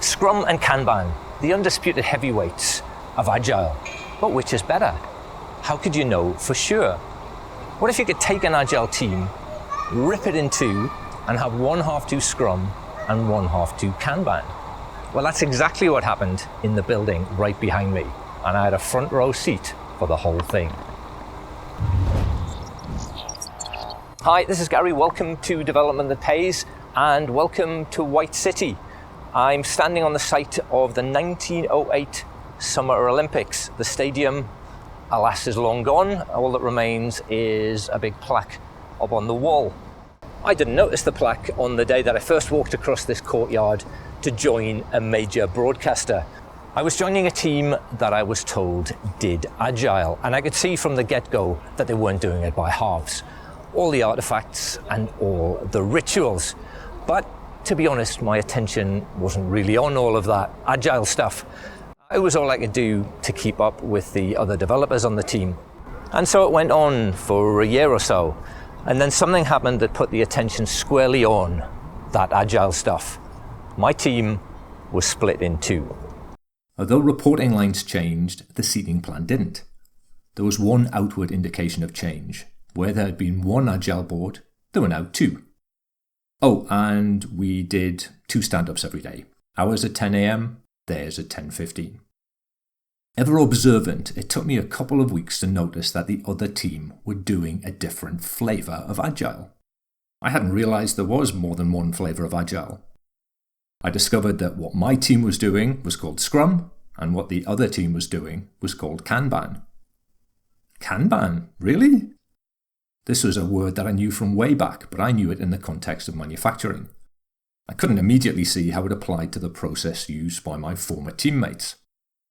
Scrum and Kanban, the undisputed heavyweights of Agile. But which is better? How could you know for sure? What if you could take an Agile team, rip it in two, and have one half do Scrum and one half do Kanban? Well, that's exactly what happened in the building right behind me, and I had a front row seat for the whole thing. Hi, this is Gary. Welcome to Development That Pays, and welcome to White City. I'm standing on the site of the 1908 Summer Olympics. The stadium, alas, is long gone. All that remains is a big plaque up on the wall. I didn't notice the plaque on the day that I first walked across this courtyard to join a major broadcaster. I was joining a team that I was told did Agile, and I could see from the get-go that they weren't doing it by halves. All the artifacts and all the rituals. But to be honest, my attention wasn't really on all of that Agile stuff. It was all I could do to keep up with the other developers on the team. And so it went on for a year or so. And then something happened that put the attention squarely on that Agile stuff. My team was split in two. Although reporting lines changed, the seating plan didn't. There was one outward indication of change. Where there had been one Agile board, there were now two. Oh, and we did 2 stand-ups every day. Ours at 10 a.m, theirs at 10:15. Ever-observant, it took me a couple of weeks to notice that the other team were doing a different flavour of Agile. I hadn't realised there was more than one flavour of Agile. I discovered that what my team was doing was called Scrum, and what the other team was doing was called Kanban. Kanban? Really? This was a word that I knew from way back, but I knew it in the context of manufacturing. I couldn't immediately see how it applied to the process used by my former teammates.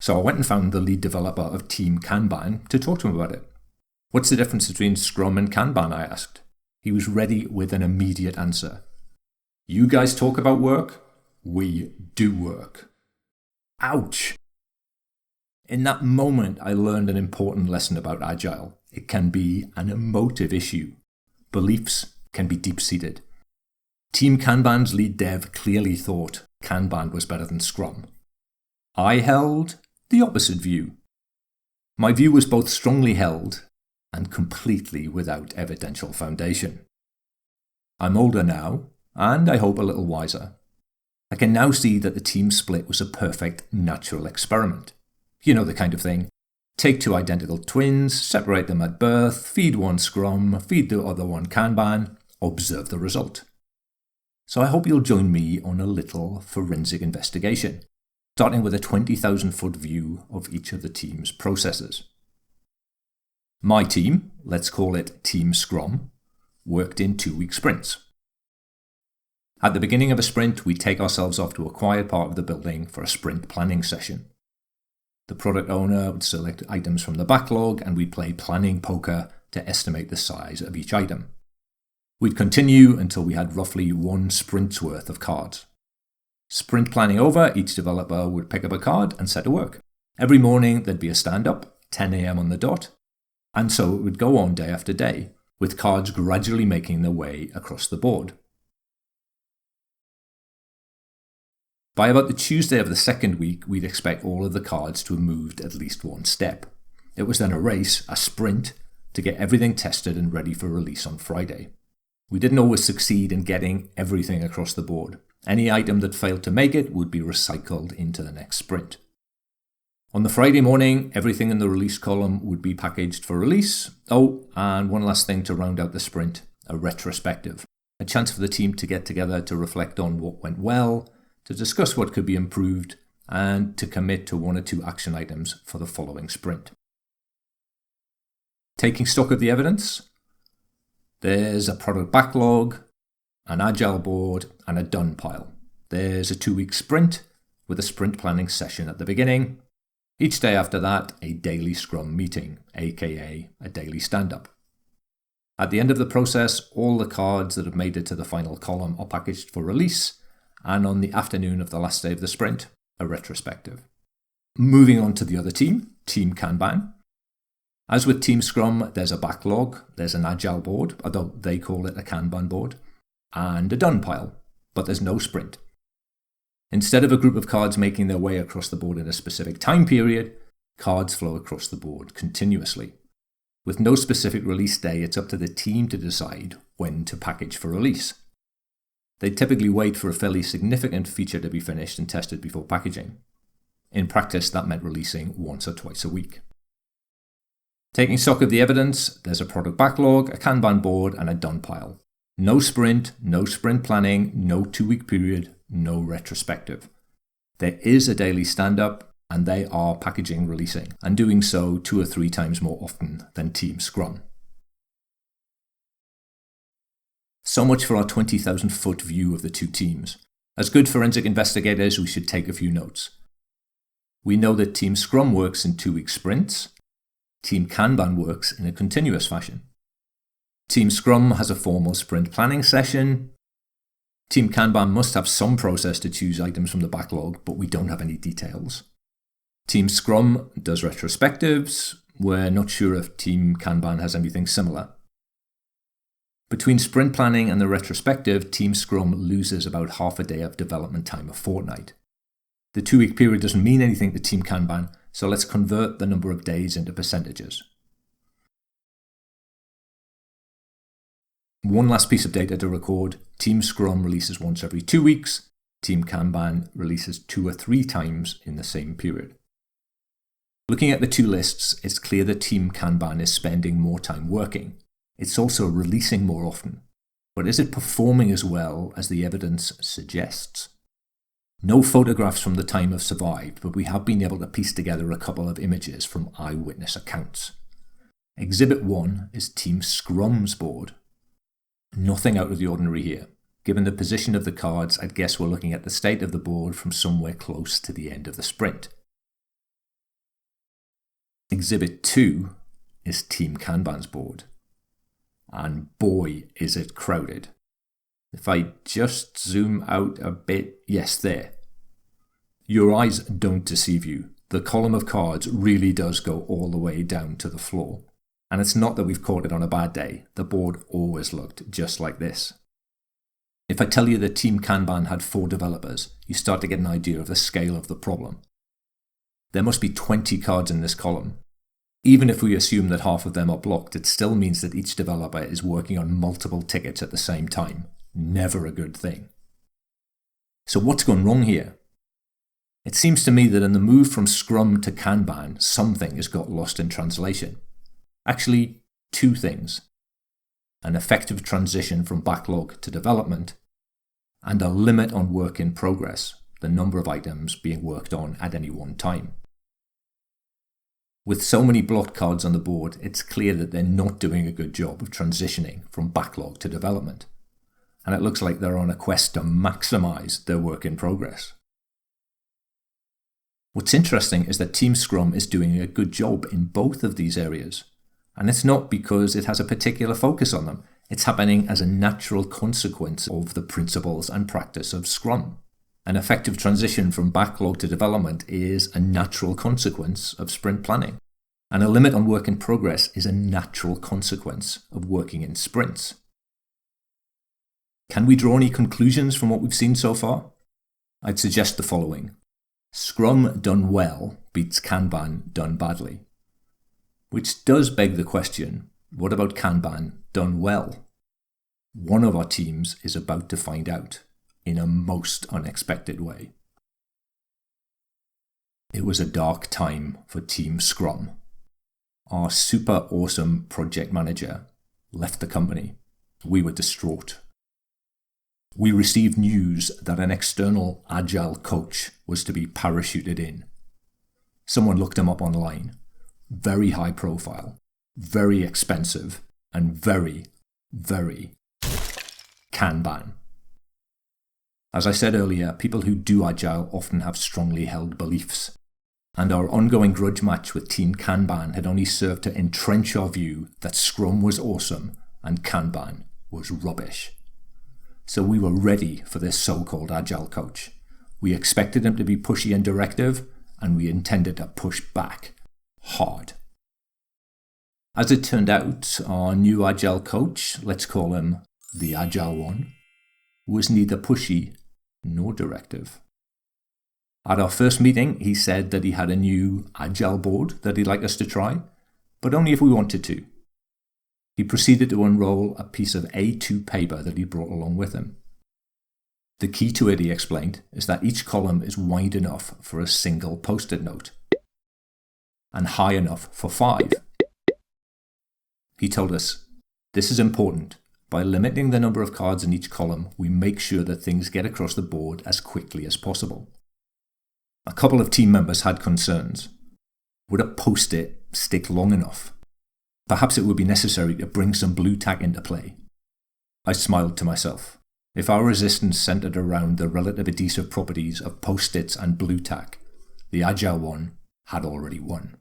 So I went and found the lead developer of Team Kanban to talk to him about it. What's the difference between Scrum and Kanban, I asked. He was ready with an immediate answer. You guys talk about work, we do work. Ouch! In that moment, I learned an important lesson about Agile. It can be an emotive issue. Beliefs can be deep-seated. Team Kanban's lead dev clearly thought Kanban was better than Scrum. I held the opposite view. My view was both strongly held and completely without evidential foundation. I'm older now, and I hope a little wiser. I can now see that the team split was a perfect natural experiment. You know the kind of thing. Take 2 identical twins, separate them at birth, feed one Scrum, feed the other one Kanban, observe the result. So I hope you'll join me on a little forensic investigation, starting with a 20,000-foot view of each of the team's processes. My team, let's call it Team Scrum, worked in 2-week sprints. At the beginning of a sprint, we take ourselves off to a quiet part of the building for a sprint planning session. The product owner would select items from the backlog, and we'd play planning poker to estimate the size of each item. We'd continue until we had roughly 1 sprint's worth of cards. Sprint planning over, each developer would pick up a card and set to work. Every morning there'd be a stand-up, 10 a.m. on the dot, and so it would go on day after day, with cards gradually making their way across the board. By about the Tuesday of the second week, we'd expect all of the cards to have moved at least 1 step. It was then a race, a sprint, to get everything tested and ready for release on Friday. We didn't always succeed in getting everything across the board. Any item that failed to make it would be recycled into the next sprint. On the Friday morning, everything in the release column would be packaged for release. Oh, and one last thing to round out the sprint, a retrospective. A chance for the team to get together to reflect on what went well, to discuss what could be improved, and to commit to 1 or 2 action items for the following sprint. Taking stock of the evidence, there's a product backlog, an Agile board, and a done pile. There's a 2-week sprint with a sprint planning session at the beginning. Each day after that, a daily Scrum meeting, aka a daily stand-up. At the end of the process, all the cards that have made it to the final column are packaged for release, and on the afternoon of the last day of the sprint, a retrospective. Moving on to the other team, Team Kanban. As with Team Scrum, there's a backlog, there's an Agile board, although they call it a Kanban board, and a done pile, but there's no sprint. Instead of a group of cards making their way across the board in a specific time period, cards flow across the board continuously. With no specific release day, it's up to the team to decide when to package for release. They typically wait for a fairly significant feature to be finished and tested before packaging. In practice, that meant releasing once or twice a week. Taking stock of the evidence, there's a product backlog, a Kanban board, and a done pile. No sprint planning, no 2-week period, no retrospective. There is a daily stand-up, and they are packaging releasing, and doing so 2 or 3 times more often than Team Scrum. So much for our 20,000-foot view of the two teams. As good forensic investigators, we should take a few notes. We know that Team Scrum works in 2-week sprints. Team Kanban works in a continuous fashion. Team Scrum has a formal sprint planning session. Team Kanban must have some process to choose items from the backlog, but we don't have any details. Team Scrum does retrospectives. We're not sure if Team Kanban has anything similar. Between sprint planning and the retrospective, Team Scrum loses about half a day of development time a fortnight. The 2-week period doesn't mean anything to Team Kanban, so let's convert the number of days into percentages. One last piece of data to record. Team Scrum releases once every 2 weeks. Team Kanban releases 2 or 3 times in the same period. Looking at the two lists, it's clear that Team Kanban is spending more time working. It's also releasing more often. But is it performing as well as the evidence suggests? No photographs from the time have survived, but we have been able to piece together a couple of images from eyewitness accounts. Exhibit 1 is Team Scrum's board. Nothing out of the ordinary here. Given the position of the cards, I'd guess we're looking at the state of the board from somewhere close to the end of the sprint. Exhibit 2 is Team Kanban's board. And boy, is it crowded. If I just zoom out a bit, yes, there. Your eyes don't deceive you. The column of cards really does go all the way down to the floor. And it's not that we've caught it on a bad day. The board always looked just like this. If I tell you that Team Kanban had 4 developers, you start to get an idea of the scale of the problem. There must be 20 cards in this column. Even if we assume that half of them are blocked, it still means that each developer is working on multiple tickets at the same time. Never a good thing. So what's gone wrong here? It seems to me that in the move from Scrum to Kanban, something has got lost in translation. Actually, 2 things. An effective transition from backlog to development, and a limit on work in progress, the number of items being worked on at any one time. With so many blocked cards on the board, it's clear that they're not doing a good job of transitioning from backlog to development. And it looks like they're on a quest to maximize their work in progress. What's interesting is that Team Scrum is doing a good job in both of these areas. And it's not because it has a particular focus on them. It's happening as a natural consequence of the principles and practice of Scrum. An effective transition from backlog to development is a natural consequence of sprint planning. And a limit on work in progress is a natural consequence of working in sprints. Can we draw any conclusions from what we've seen so far? I'd suggest the following. Scrum done well beats Kanban done badly. Which does beg the question, what about Kanban done well? One of our teams is about to find out in a most unexpected way. It was a dark time for Team Scrum. Our super awesome project manager left the company. We were distraught. We received news that an external Agile coach was to be parachuted in. Someone looked him up online. Very high profile, very expensive, and very, very Kanban. As I said earlier, people who do Agile often have strongly held beliefs. And our ongoing grudge match with Team Kanban had only served to entrench our view that Scrum was awesome and Kanban was rubbish. So we were ready for this so-called Agile coach. We expected him to be pushy and directive, and we intended to push back hard. As it turned out, our new Agile coach, let's call him the Agile one, was neither pushy nor directive. At our first meeting, he said that he had a new Agile board that he'd like us to try, but only if we wanted to. He proceeded to unroll a piece of A2 paper that he brought along with him. The key to it, he explained, is that each column is wide enough for a single post-it note and high enough for 5. He told us, this is important. By limiting the number of cards in each column, we make sure that things get across the board as quickly as possible. A couple of team members had concerns. Would a post-it stick long enough? Perhaps it would be necessary to bring some blue tack into play. I smiled to myself. If our resistance centered around the relative adhesive properties of post-its and blue tack, the Agile one had already won.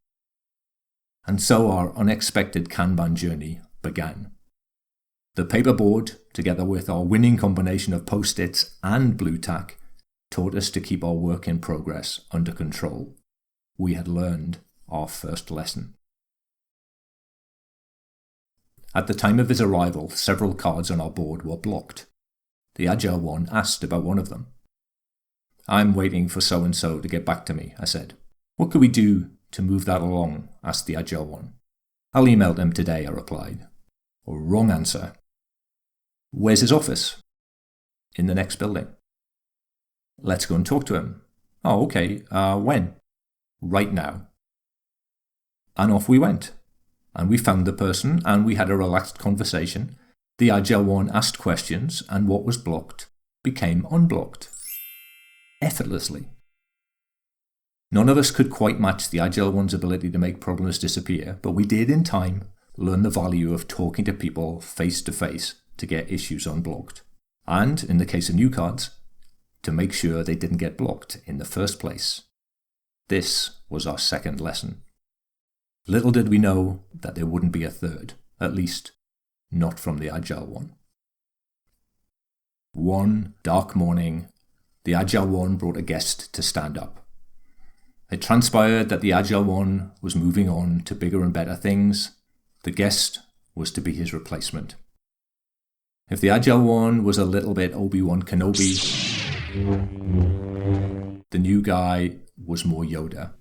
And so our unexpected Kanban journey began. The paperboard, together with our winning combination of post-its and blue tack, taught us to keep our work in progress under control. We had learned our first lesson. At the time of his arrival, several cards on our board were blocked. The Agile one asked about one of them. I'm waiting for so-and-so to get back to me, I said. What could we do to move that along? Asked the Agile one. I'll email them today, I replied. Wrong answer. Where's his office? In the next building. Let's go and talk to him. Oh, okay. When? Right now. And off we went. And we found the person and we had a relaxed conversation. The Agile one asked questions and what was blocked became unblocked. Effortlessly. None of us could quite match the Agile one's ability to make problems disappear, but we did in time learn the value of talking to people face to face to get issues unblocked. And, in the case of new cards, to make sure they didn't get blocked in the first place. This was our second lesson. Little did we know that there wouldn't be a third, at least not from the Agile one. One dark morning, the Agile one brought a guest to stand up. It transpired that the Agile one was moving on to bigger and better things. The guest was to be his replacement. If the Agile one was a little bit Obi-Wan Kenobi, the new guy was more Yoda.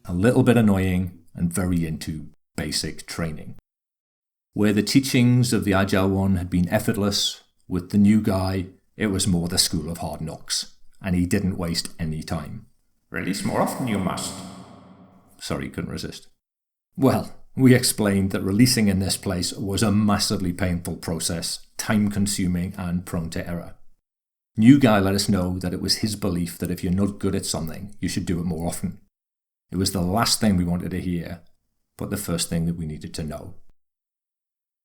A little bit annoying and very into basic training. Where the teachings of the Agile one had been effortless, with the new guy, it was more the school of hard knocks, and he didn't waste any time. Release more often, you must. Sorry, couldn't resist. Well, we explained that releasing in this place was a massively painful process, time-consuming and prone to error. New guy let us know that it was his belief that if you're not good at something, you should do it more often. It was the last thing we wanted to hear, but the first thing that we needed to know.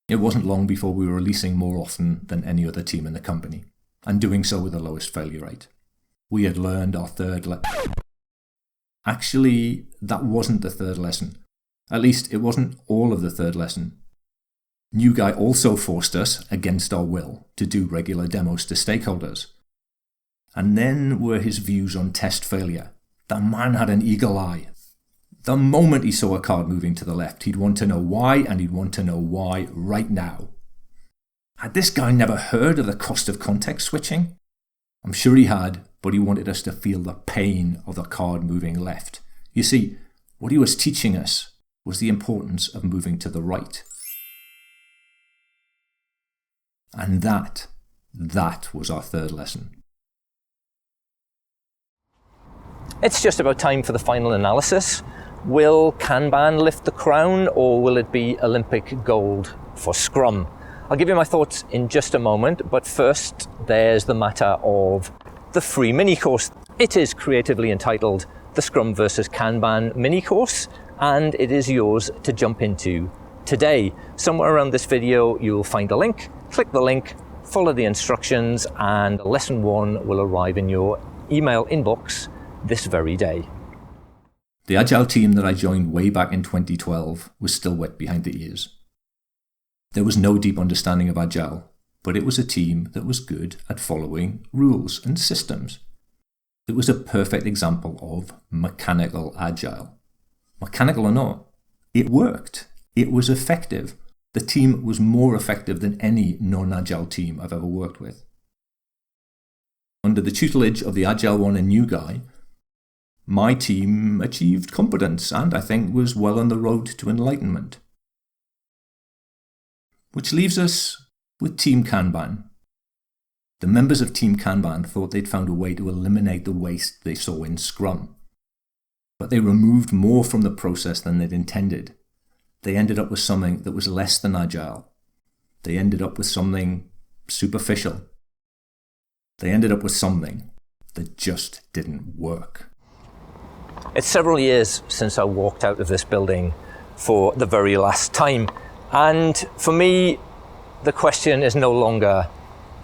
It wasn't long before we were releasing more often than any other team in the company, and doing so with the lowest failure rate. We had learned our third lesson. Actually, that wasn't the third lesson. At least, it wasn't all of the third lesson. New guy also forced us, against our will, to do regular demos to stakeholders. And then were his views on test failure. The man had an eagle eye. The moment he saw a card moving to the left, he'd want to know why, and he'd want to know why right now. Had this guy never heard of the cost of context switching? I'm sure he had, but he wanted us to feel the pain of the card moving left. You see, what he was teaching us was the importance of moving to the right. And that was our third lesson. It's just about time for the final analysis. Will Kanban lift the crown, or will it be Olympic gold for Scrum? I'll give you my thoughts in just a moment, but first there's the matter of the free mini course. It is creatively entitled the Scrum vs Kanban mini course, and it is yours to jump into today. Somewhere around this video you'll find a link. Click the link, follow the instructions, and lesson 1 will arrive in your email inbox this very day. The Agile team that I joined way back in 2012 was still wet behind the ears. There was no deep understanding of Agile, but it was a team that was good at following rules and systems. It was a perfect example of mechanical Agile. Mechanical or not, it worked. It was effective. The team was more effective than any non-Agile team I've ever worked with. under the tutelage of the Agile one and new guy, my team achieved competence and I think was well on the road to enlightenment. Which leaves us with Team Kanban. The members of Team Kanban thought they'd found a way to eliminate the waste they saw in Scrum. But they removed more from the process than they'd intended. They ended up with something that was less than agile. They ended up with something superficial. They ended up with something that just didn't work. It's several years since I walked out of this building for the very last time. And for me, the question is no longer,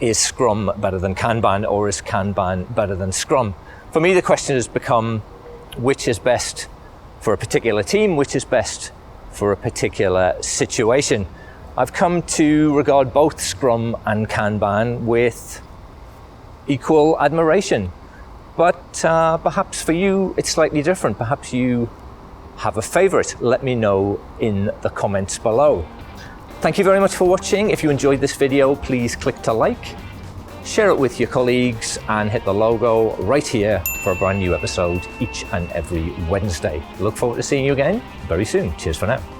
is Scrum better than Kanban or is Kanban better than Scrum? For me, the question has become, which is best for a particular team, which is best for a particular situation. I've come to regard both Scrum and Kanban with equal admiration. But perhaps for you, it's slightly different. Perhaps you have a favorite. Let me know in the comments below. Thank you very much for watching. If you enjoyed this video, please click to like, share it with your colleagues, and hit the logo right here for a brand new episode each and every Wednesday. Look forward to seeing you again very soon. Cheers for now.